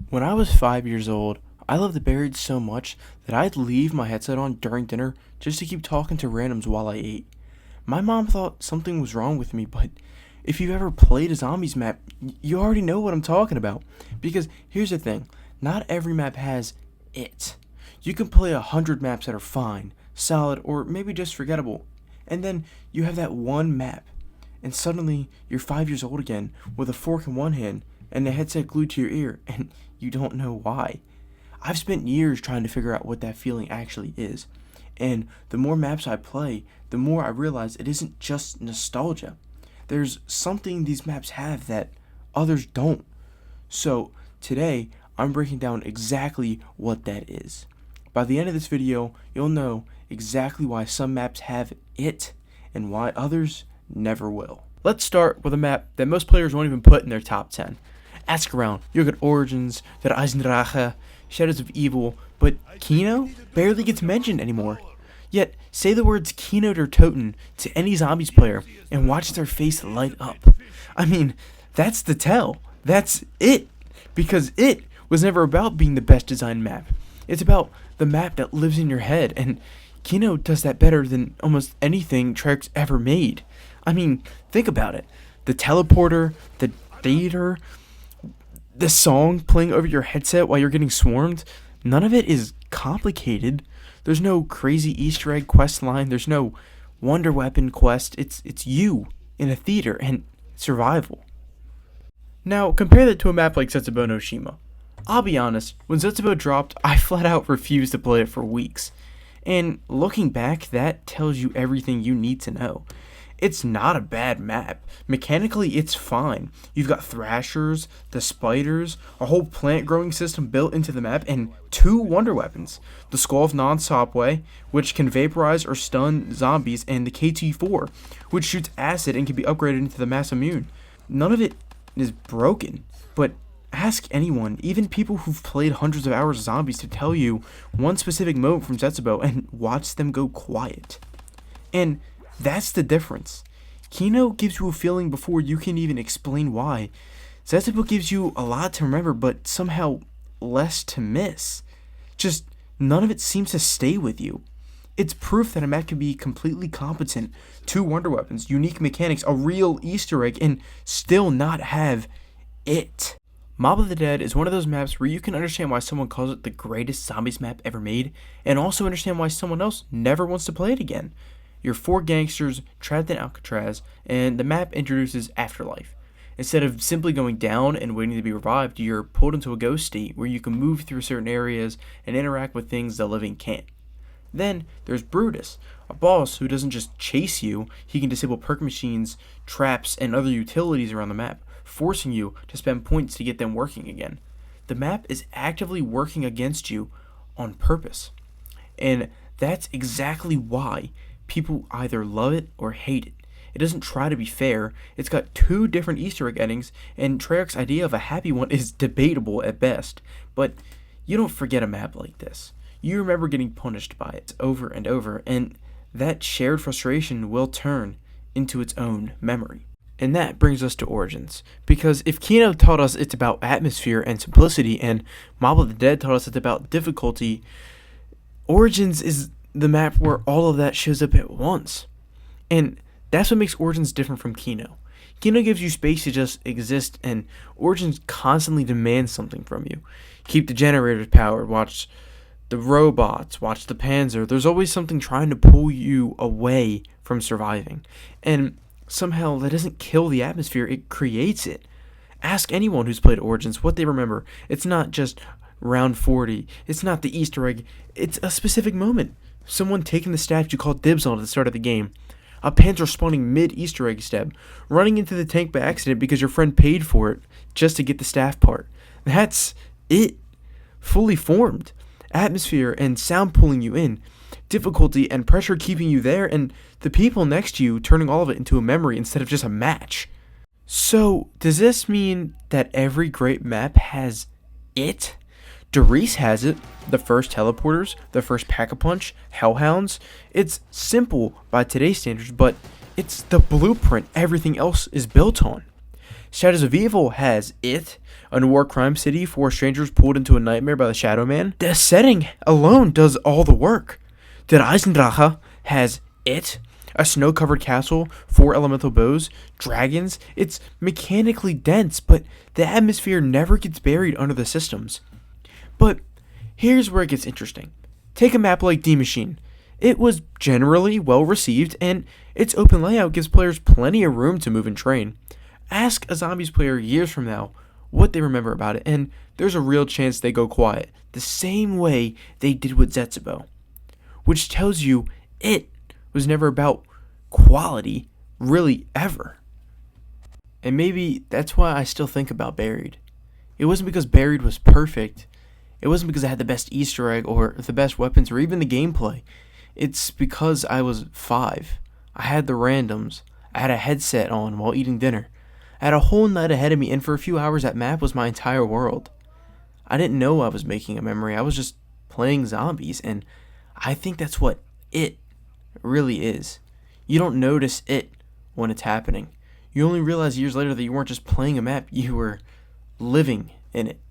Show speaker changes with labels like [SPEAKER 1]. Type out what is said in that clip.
[SPEAKER 1] When I was 5 years old, I loved the Buried so much that I'd leave my headset on during dinner just to keep talking to randoms while I ate. My mom thought something was wrong with me, but if you've ever played a zombies map, you already know what I'm talking about. Because here's the thing, not every map has it. You can play 100 maps that are fine, solid, or maybe just forgettable, and then you have that one map, and suddenly you're 5 years old again with a fork in one hand and a headset glued to your ear, and you don't know why. I've spent years trying to figure out what that feeling actually is, and the more maps I play, the more I realize it isn't just nostalgia. There's something these maps have that others don't. So today, I'm breaking down exactly what that is. By the end of this video, you'll know exactly why some maps have it and why others never will. Let's start with a map that most players won't even put in their top 10. Ask around, you'll get Origins, that Eisendrache, Shadows of Evil, but Kino barely gets mentioned anymore. Yet, say the words Kino der Toten to any zombies player and watch their face light up. I mean, that's the tell. That's it. Because it was never about being the best designed map. It's about the map that lives in your head, and Kino does that better than almost anything Treyarch's ever made. I mean, think about it. The teleporter, the theater, the song playing over your headset while you're getting swarmed, none of it is complicated. There's no crazy Easter egg quest line. There's no wonder weapon quest. It's you in a theater and survival. Now, compare that to a map like Zetsubou no Shima. I'll be honest, when Zetsubou dropped, I flat out refused to play it for weeks. And looking back, that tells you everything you need to know. It's not a bad map. Mechanically, it's fine. You've got thrashers, the spiders, a whole plant growing system built into the map, and 2 wonder weapons. The Skull of Non-Sopway, which can vaporize or stun zombies, and the KT-4, which shoots acid and can be upgraded into the Mass Immune. None of it is broken, but ask anyone, even people who've played hundreds of hours of zombies, to tell you one specific moment from Zetsubou and watch them go quiet. And that's the difference. Kino gives you a feeling before you can even explain why. Zetsubou gives you a lot to remember, but somehow less to miss. Just none of it seems to stay with you. It's proof that a map can be completely competent, 2 wonder weapons, unique mechanics, a real Easter egg, and still not have it. Mob of the Dead is one of those maps where you can understand why someone calls it the greatest zombies map ever made, and also understand why someone else never wants to play it again. You're 4 gangsters trapped in Alcatraz, and the map introduces afterlife. Instead of simply going down and waiting to be revived, you're pulled into a ghost state where you can move through certain areas and interact with things the living can't. Then there's Brutus, a boss who doesn't just chase you, he can disable perk machines, traps, and other utilities around the map, forcing you to spend points to get them working again. The map is actively working against you on purpose. And that's exactly why people either love it or hate it. It doesn't try to be fair. It's got 2 different Easter egg endings, and Treyarch's idea of a happy one is debatable at best. But you don't forget a map like this. You remember getting punished by it over and over, and that shared frustration will turn into its own memory. And that brings us to Origins, because if Kino taught us it's about atmosphere and simplicity, and Mob of the Dead taught us it's about difficulty, Origins is the map where all of that shows up at once. And that's what makes Origins different from Kino. Kino gives you space to just exist, and Origins constantly demands something from you. Keep the generators powered, watch the robots, watch the Panzer. There's always something trying to pull you away from surviving. And somehow that doesn't kill the atmosphere, it creates it. Ask anyone who's played Origins what they remember. It's not just round 40. It's not the Easter egg. It's a specific moment. Someone taking the staff you called dibs on at the start of the game. A Panzer spawning mid-Easter egg step. Running into the tank by accident because your friend paid for it just to get the staff part. That's it. Fully formed. Atmosphere and sound pulling you in. Difficulty and pressure keeping you there, and the people next to you turning all of it into a memory instead of just a match. So, does this mean that every great map has it? Doris has it, the first teleporters, the first Pack-a-Punch, Hellhounds. It's simple by today's standards, but it's the blueprint everything else is built on. Shadows of Evil has It, a noir crime city, four strangers pulled into a nightmare by the Shadow Man. The setting alone does all the work. Der Eisendrache has It, a snow-covered castle, four elemental bows, dragons. It's mechanically dense, but the atmosphere never gets buried under the systems. But here's where it gets interesting. Take a map like D Machine. It was generally well received, and its open layout gives players plenty of room to move and train. Ask a Zombies player years from now what they remember about it, and there's a real chance they go quiet, the same way they did with Zetsubou. Which tells you it was never about quality, really, ever. And maybe that's why I still think about Buried. It wasn't because Buried was perfect. It wasn't because it had the best Easter egg or the best weapons or even the gameplay. It's because I was 5. I had the randoms. I had a headset on while eating dinner. I had a whole night ahead of me, and for a few hours that map was my entire world. I didn't know I was making a memory. I was just playing zombies, and I think that's what it really is. You don't notice it when it's happening. You only realize years later that you weren't just playing a map, you were living in it.